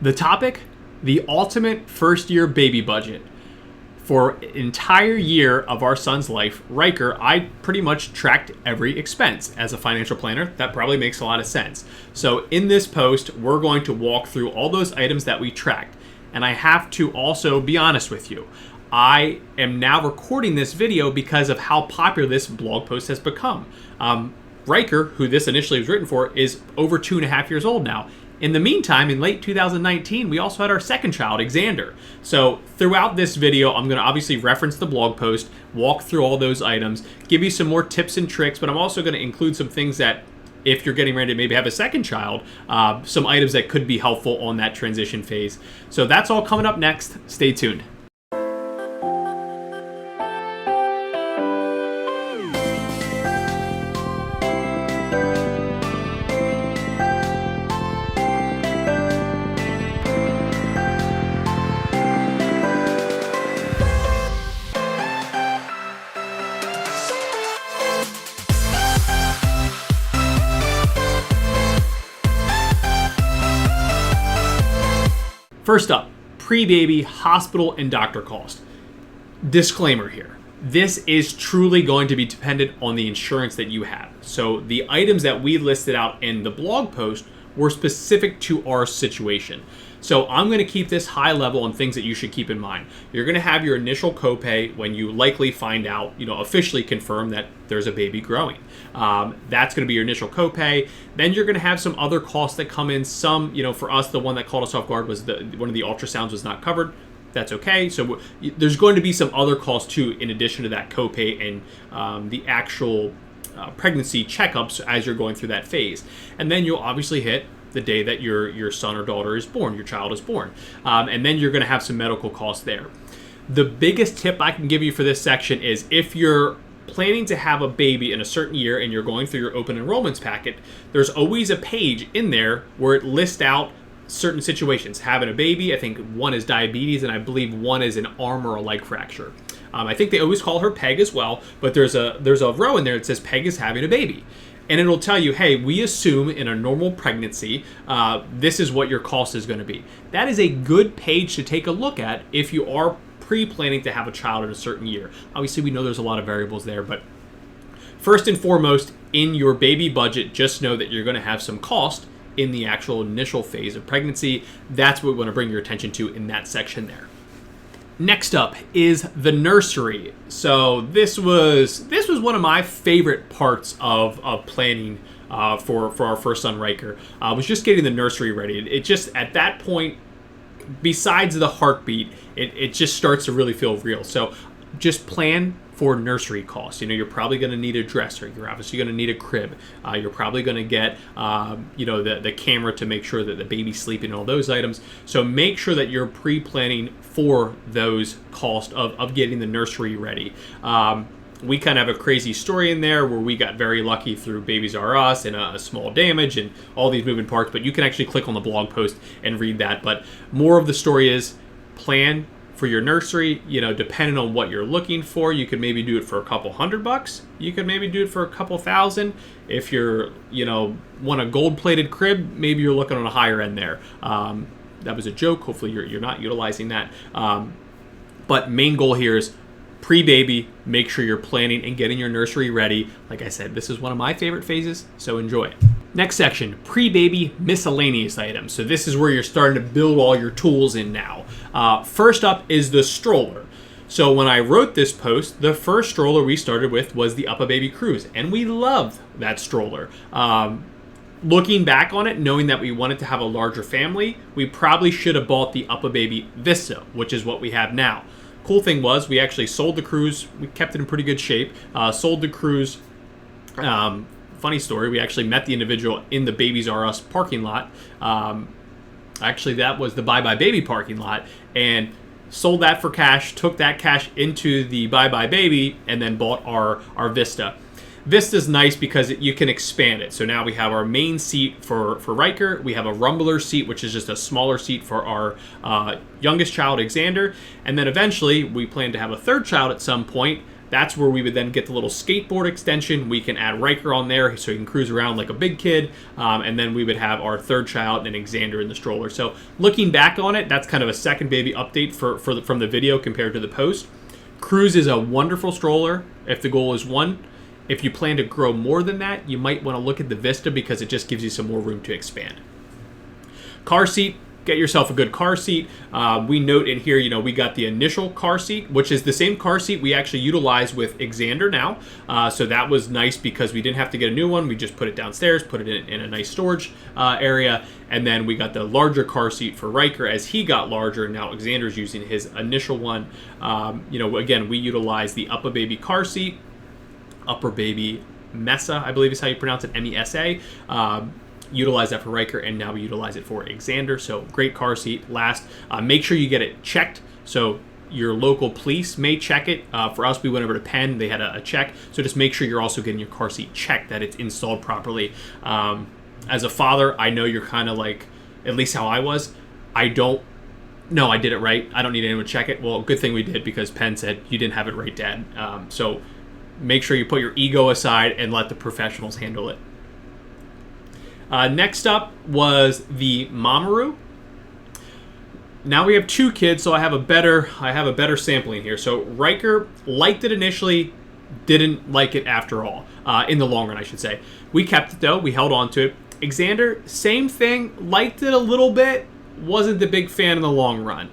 The topic, the ultimate first year baby budget. For an entire year of our son's life, Riker, I pretty much tracked every expense. As a financial planner, that probably makes a lot of sense. So in this post, we're going to walk through all those items that we tracked. And I have to also be honest with you. I am now recording this video because of how popular this blog post has become. Riker, who this initially was written for, is over 2.5 years old now. In the meantime, in late 2019, we also had our second child, Xander. So throughout this video, I'm going to obviously reference the blog post, walk through all those items, give you some more tips and tricks, but I'm also going to include some things that, if you're getting ready to maybe have a second child, some items that could be helpful on that transition phase. So that's all coming up next. Stay tuned. First up, pre-baby hospital and doctor cost. Disclaimer here. This is truly going to be dependent on the insurance that you have. So the items that we listed out in the blog post were specific to our situation. So I'm going to keep this high level on things that you should keep in mind. You're going to have your initial copay when you likely find out, officially confirm that there's a baby growing. That's going to be your initial copay. Then you're going to have some other costs that come in. Some, for us, the one that caught us off guard was one of the ultrasounds was not covered. That's okay. So there's going to be some other costs too, in addition to that copay and the actual pregnancy checkups as you're going through that phase. And then you'll obviously hit the day that your son or daughter is born, your child is born. And then you're going to have some medical costs there. The biggest tip I can give you for this section is if you're planning to have a baby in a certain year and you're going through your open enrollments packet, there's always a page in there where it lists out certain situations. Having a baby, I think one is diabetes, and I believe one is an arm or a leg fracture. I think they always call her Peg as well, but there's a row in there that says Peg is having a baby. And it'll tell you, hey, we assume in a normal pregnancy, this is what your cost is going to be. That is a good page to take a look at if you are pre-planning to have a child in a certain year. Obviously, we know there's a lot of variables there, but first and foremost, in your baby budget, just know that you're going to have some cost in the actual initial phase of pregnancy. That's what we want to bring your attention to in that section there. Next up is the nursery. So this was one of my favorite parts of planning for our first son Riker. Was just getting the nursery ready. It just, at that point, besides the heartbeat, it just starts to really feel real. So just plan for nursery costs. You're probably going to need a dresser. You're obviously going to need a crib. You're probably going to get, the camera to make sure that the baby's sleeping and all those items. So make sure that you're pre-planning for those costs of getting the nursery ready. We kind of have a crazy story in there where we got very lucky through Babies R Us and a small damage and all these moving parts, but you can actually click on the blog post and read that. But more of the story is plan for your nursery, depending on what you're looking for. You could maybe do it for a couple $100. You could maybe do it for a couple $1,000. If you're, want a gold-plated crib, maybe you're looking on a higher end there. That was a joke. Hopefully you're not utilizing that. But main goal here is pre-baby, make sure you're planning and getting your nursery ready. Like I said, this is one of my favorite phases, so enjoy it. Next section, pre-baby miscellaneous items. So this is where you're starting to build all your tools in now. First up is the stroller. So when I wrote this post, the first stroller we started with was the UPPAbaby Cruise, and we love that stroller. Looking back on it, knowing that we wanted to have a larger family, we probably should have bought the UPPAbaby Vista, which is what we have now. Cool thing was we actually sold the Cruise. We kept it in pretty good shape. Sold the Cruise. Funny story, we actually met the individual in the Babies R Us parking lot. Actually, that was the Bye Bye Baby parking lot, and sold that for cash, took that cash into the Bye Bye Baby, and then bought our Vista. Vista's nice because you can expand it. So now we have our main seat for Riker. We have a rumbler seat, which is just a smaller seat for our youngest child, Xander. And then eventually, we plan to have a third child at some point. that's where we would then get the little skateboard extension. We can add Riker on there so he can cruise around like a big kid. And then we would have our third child and Xander in the stroller. So looking back on it, that's kind of a second baby update from the video compared to the post. Cruise is a wonderful stroller if the goal is 1. If you plan to grow more than that, you might want to look at the Vista because it just gives you some more room to expand. Car seat. Get yourself a good car seat. We note in here, we got the initial car seat, which is the same car seat we actually utilize with Xander now. So that was nice because we didn't have to get a new one. We just put it downstairs, put it in a nice storage area. And then we got the larger car seat for Riker as he got larger. Now Xander's using his initial one. Again, we utilize the Upper Baby car seat, Upper Baby Mesa, I believe is how you pronounce it, M-E-S-A. Utilize that for Riker, and now we utilize it for Xander. So great car seat. Last, make sure you get it checked. So your local police may check it. For us, we went over to Penn. They had a check. So just make sure you're also getting your car seat checked, that it's installed properly. As a father, I know you're kind of like, at least how I was, I did it right. I don't need anyone to check it. Well, good thing we did because Penn said you didn't have it right, Dad. So make sure you put your ego aside and let the professionals handle it. Next up was the Mamaroo. Now we have 2 kids, so I have a better sampling here. So Riker liked it initially, didn't like it after all. In the long run, I should say. We kept it though. We held on to it. Xander, same thing. Liked it a little bit. Wasn't the big fan in the long run.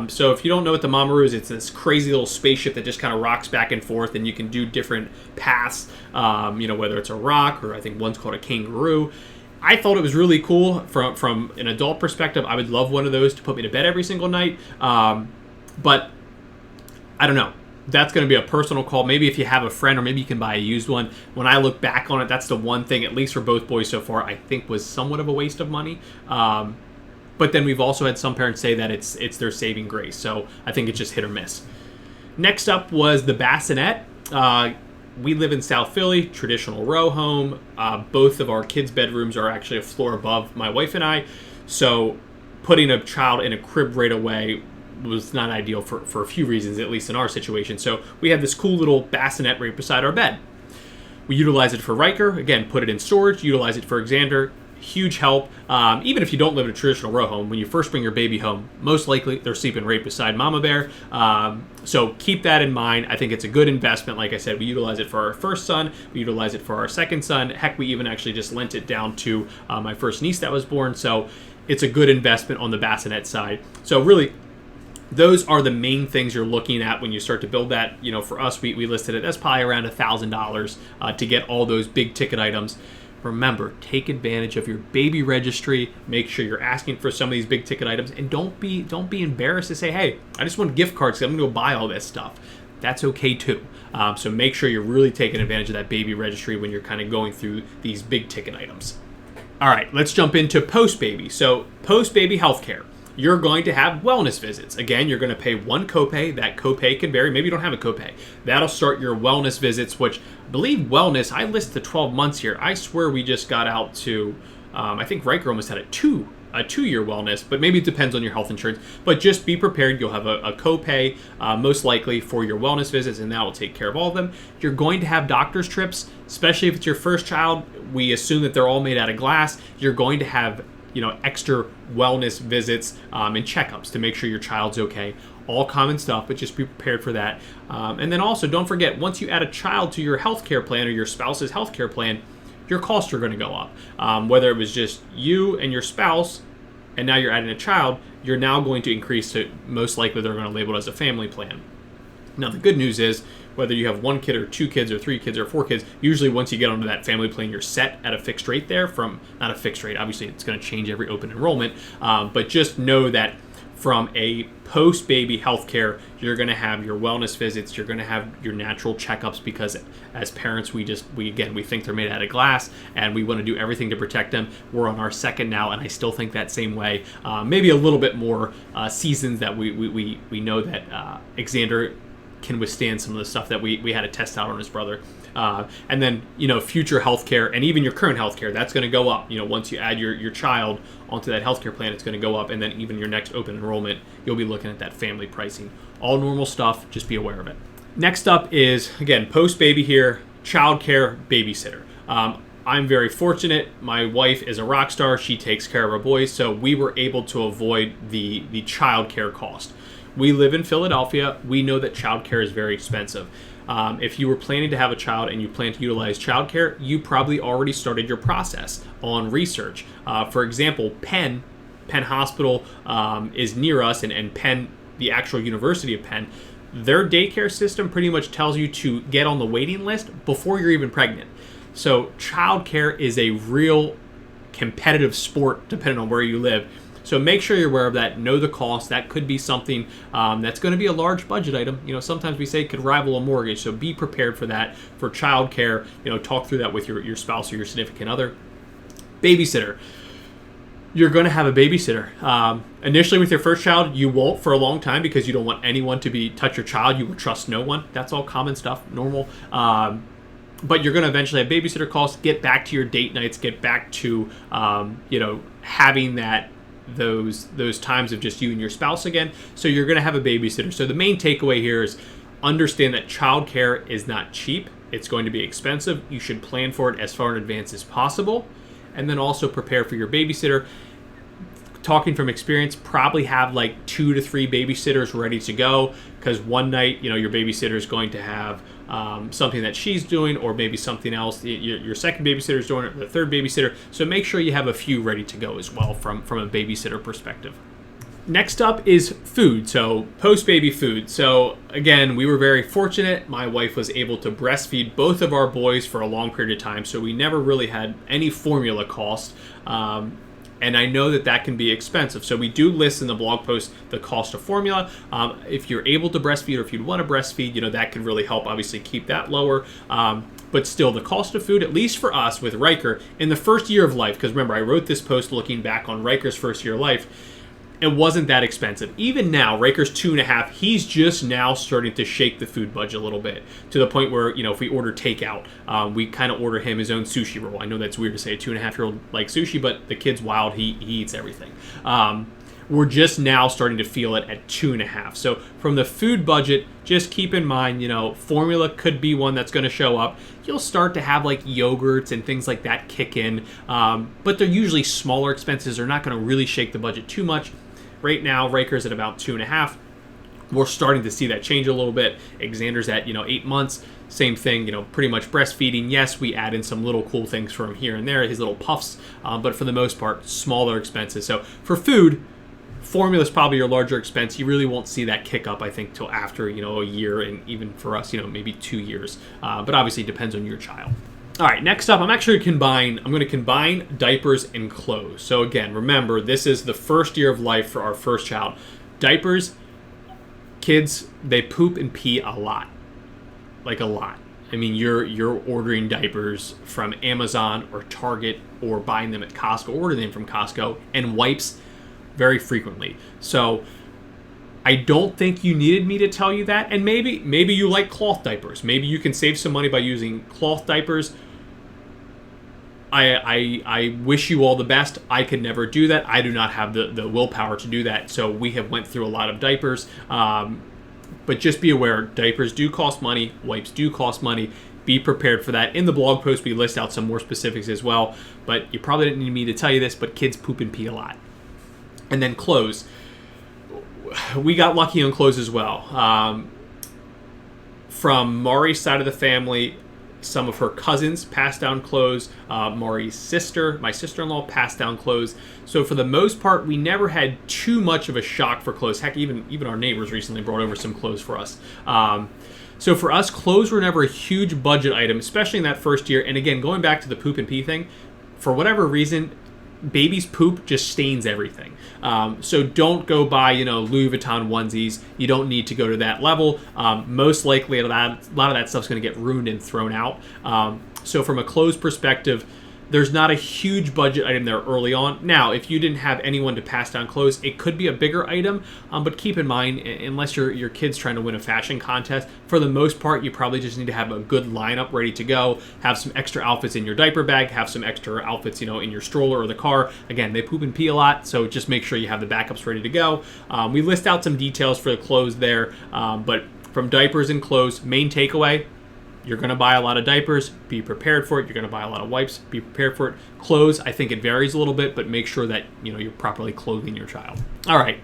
So if you don't know what the Mamaroo is, it's this crazy little spaceship that just kind of rocks back and forth, and you can do different paths. Whether it's a rock or I think one's called a kangaroo. I thought it was really cool from an adult perspective. I would love one of those to put me to bed every single night. But I don't know. That's going to be a personal call. Maybe if you have a friend, or maybe you can buy a used one. When I look back on it, that's the one thing, at least for both boys so far, I think was somewhat of a waste of money. But then we've also had some parents say that it's their saving grace. So I think it's just hit or miss. Next up was the bassinet. We live in South Philly, traditional row home. Both of our kids' bedrooms are actually a floor above my wife and I. So putting a child in a crib right away was not ideal for a few reasons, at least in our situation. So we have this cool little bassinet right beside our bed. We utilize it for Riker. Again, put it in storage. Utilize it for Xander. Huge help. Even if you don't live in a traditional row home, when you first bring your baby home, most likely they're sleeping right beside Mama Bear. So keep that in mind. I think it's a good investment. Like I said, we utilize it for our first son. We utilize it for our second son. Heck, we even actually just lent it down to my first niece that was born. So it's a good investment on the bassinet side. So really, those are the main things you're looking at when you start to build that. For us, we listed it as probably around $1,000 to get all those big ticket items. Remember, take advantage of your baby registry. Make sure you're asking for some of these big ticket items, and don't be embarrassed to say, "Hey, I just want gift cards. I'm going to go buy all this stuff." That's okay too. So make sure you're really taking advantage of that baby registry when you're kind of going through these big ticket items. All right, let's jump into post-baby. So post-baby healthcare. You're going to have wellness visits. Again, you're going to pay one copay. That copay can vary. Maybe you don't have a copay. That'll start your wellness visits, which I believe wellness, I list the 12 months here. I swear we just got out to, I think Riker almost had a two-year wellness, but maybe it depends on your health insurance. But just be prepared. You'll have a copay, most likely for your wellness visits, and that will take care of all of them. You're going to have doctor's trips, especially if it's your first child. We assume that they're all made out of glass. You're going to have extra wellness visits and checkups to make sure your child's okay. All common stuff, but just be prepared for that. And then also, don't forget, once you add a child to your healthcare plan or your spouse's healthcare plan, your costs are going to go up. Whether it was just you and your spouse, and now you're adding a child, you're now going to increase to, most likely they're going to label it as a family plan. Now, the good news is, whether you have 1 kid or 2 kids or 3 kids or 4 kids, usually once you get onto that family plan, you're set at a fixed rate there not a fixed rate, obviously it's going to change every open enrollment, but just know that from a post-baby healthcare, you're going to have your wellness visits, you're going to have your natural checkups, because as parents, we think they're made out of glass, and we want to do everything to protect them. We're on our second now, and I still think that same way. Maybe a little bit more seasons that we know that Xander can withstand some of the stuff that we had to test out on his brother. And then, future healthcare and even your current healthcare, that's going to go up. Once you add your child onto that healthcare plan, it's going to go up. And then even your next open enrollment, you'll be looking at that family pricing. All normal stuff, just be aware of it. Next up is, again, post-baby here, childcare, babysitter. I'm very fortunate. My wife is a rock star. She takes care of our boys, so we were able to avoid the childcare cost. We live in Philadelphia. We know that childcare is very expensive. If you were planning to have a child and you plan to utilize childcare, you probably already started your process on research. For example, Penn Hospital is near us, and Penn, the actual University of Penn, their daycare system pretty much tells you to get on the waiting list before you're even pregnant. So childcare is a real competitive sport depending on where you live. So make sure you're aware of that. Know the cost. That could be something that's going to be a large budget item. Sometimes we say it could rival a mortgage. So be prepared for that. For childcare, talk through that with your spouse or your significant other. Babysitter. You're going to have a babysitter. Initially with your first child, you won't for a long time because you don't want anyone to touch your child. You will trust no one. That's all common stuff, normal. But you're going to eventually have babysitter costs. Get back to your date nights. Get back to having those times of just you and your spouse again. So you're going to have a babysitter. So the main takeaway here is understand that childcare is not cheap. It's going to be expensive. You should plan for it as far in advance as possible. And then also prepare for your babysitter. Talking from experience, probably have like 2 to 3 babysitters ready to go, because one night, your babysitter is going to have something that she's doing, or maybe something else your second babysitter is doing, or the third babysitter. So make sure you have a few ready to go as well from a babysitter perspective. Next up is food, so post-baby food. So again, we were very fortunate. My wife was able to breastfeed both of our boys for a long period of time, so we never really had any formula cost. And I know that can be expensive. So we do list in the blog post the cost of formula. If you're able to breastfeed, or if you want to breastfeed, that can really help obviously keep that lower. But still, the cost of food, at least for us with Riker, in the first year of life, because remember, I wrote this post looking back on Riker's first year of life, it wasn't that expensive. Even now, Riker's 2.5, he's just now starting to shake the food budget a little bit, to the point where, if we order takeout, we kind of order him his own sushi roll. I know that's weird to say a 2.5-year-old likes sushi, but the kid's wild. He eats everything. We're just now starting to feel it at 2.5. So from the food budget, just keep in mind, formula could be one that's going to show up. You'll start to have like yogurts and things like that kick in, but they're usually smaller expenses. They're not going to really shake the budget too much. Right now, Riker's at about 2.5. We're starting to see that change a little bit. Xander's at 8 months. Same thing, pretty much breastfeeding. Yes, we add in some little cool things for him here and there, his little puffs, but for the most part, smaller expenses. So for food, formula is probably your larger expense. You really won't see that kick up, I think, till after a year, and even for us, maybe 2 years. But obviously, it depends on your child. All right, next up, I'm going to combine diapers and clothes. So again, remember, this is the first year of life for our first child. Diapers, kids, they poop and pee a lot. Like a lot. I mean, you're ordering diapers from Amazon or Target, or buying them at Costco, ordering them from Costco, and wipes very frequently. So I don't think you needed me to tell you that. And maybe you like cloth diapers. Maybe you can save some money by using cloth diapers. I wish you all the best. I could never do that. I do not have the willpower to do that. So we have went through a lot of diapers. But just be aware, diapers do cost money. Wipes do cost money. Be prepared for that. In the blog post, we list out some more specifics as well. But you probably didn't need me to tell you this, but kids poop and pee a lot. And then clothes. We got lucky on clothes as well. From Mari's side of the family, some of her cousins passed down clothes. Mari's sister, my sister-in-law, passed down clothes. So for the most part, we never had too much of a shock for clothes. Heck, even our neighbors recently brought over some clothes for us. So for us, clothes were never a huge budget item, especially in that first year. And again, going back to the poop and pee thing, for whatever reason, baby's poop just stains everything. So don't go buy, Louis Vuitton onesies. You don't need to go to that level. Most likely, a lot of that stuff's going to get ruined and thrown out. So from a clothes perspective, there's not a huge budget item there early on. Now, if you didn't have anyone to pass down clothes, it could be a bigger item. But keep in mind, unless your kid's trying to win a fashion contest, for the most part, you probably just need to have a good lineup ready to go. Have some extra outfits in your diaper bag. Have some extra outfits, in your stroller or the car. Again, they poop and pee a lot, so just make sure you have the backups ready to go. We list out some details for the clothes there, but from diapers and clothes, main takeaway, you're going to buy a lot of diapers, be prepared for it. You're going to buy a lot of wipes, be prepared for it. Clothes, I think it varies a little bit, but make sure that you're properly clothing your child. All right.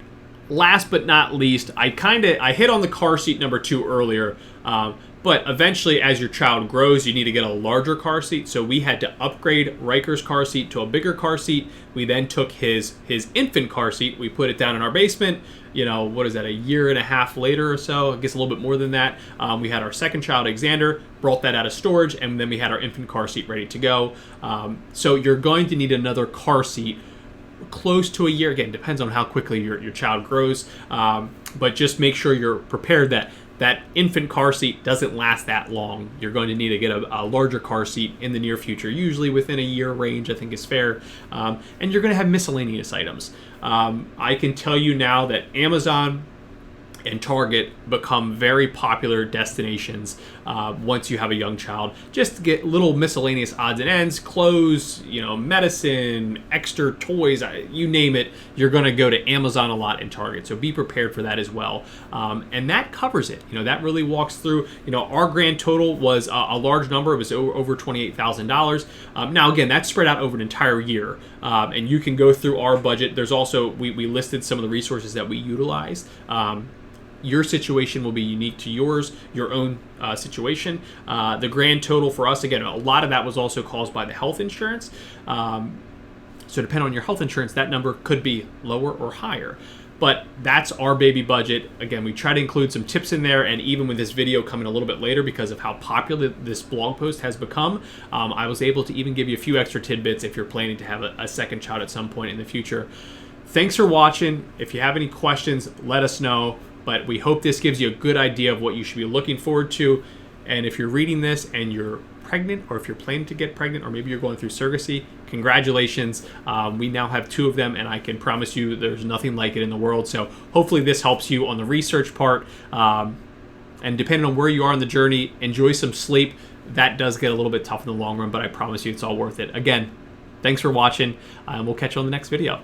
Last but not least, I hit on the car seat number 2 earlier, but eventually as your child grows, you need to get a larger car seat. So we had to upgrade Riker's car seat to a bigger car seat. We then took his infant car seat, we put it down in our basement. What is that, a year and a half later or so? I guess a little bit more than that. We had our second child, Alexander, brought that out of storage, and then we had our infant car seat ready to go. So you're going to need another car seat close to a year. Again, depends on how quickly your child grows, but just make sure you're prepared that infant car seat doesn't last that long. You're going to need to get a larger car seat in the near future, usually within a year range, I think is fair. And you're going to have miscellaneous items. I can tell you now that Amazon and Target become very popular destinations once you have a young child. Just to get little miscellaneous odds and ends, clothes, medicine, extra toys, you name it, you're going to go to Amazon a lot and Target. So be prepared for that as well. And that covers it. That really walks through. Our grand total was a large number. It was over $28,000. Now, again, that's spread out over an entire year. And you can go through our budget. There's also, we listed some of the resources that we utilized. Your situation will be unique to yours, your own situation. The grand total for us, again, a lot of that was also caused by the health insurance. So depending on your health insurance, that number could be lower or higher. But that's our baby budget. Again, we try to include some tips in there, and even with this video coming a little bit later because of how popular this blog post has become, I was able to even give you a few extra tidbits if you're planning to have a second child at some point in the future. Thanks for watching. If you have any questions, let us know. But we hope this gives you a good idea of what you should be looking forward to. And if you're reading this and you're pregnant, or if you're planning to get pregnant, or maybe you're going through surrogacy, congratulations. We now have 2 of them, and I can promise you there's nothing like it in the world. So hopefully this helps you on the research part. And depending on where you are in the journey, enjoy some sleep. That does get a little bit tough in the long run, but I promise you it's all worth it. Again, thanks for watching, and we'll catch you on the next video.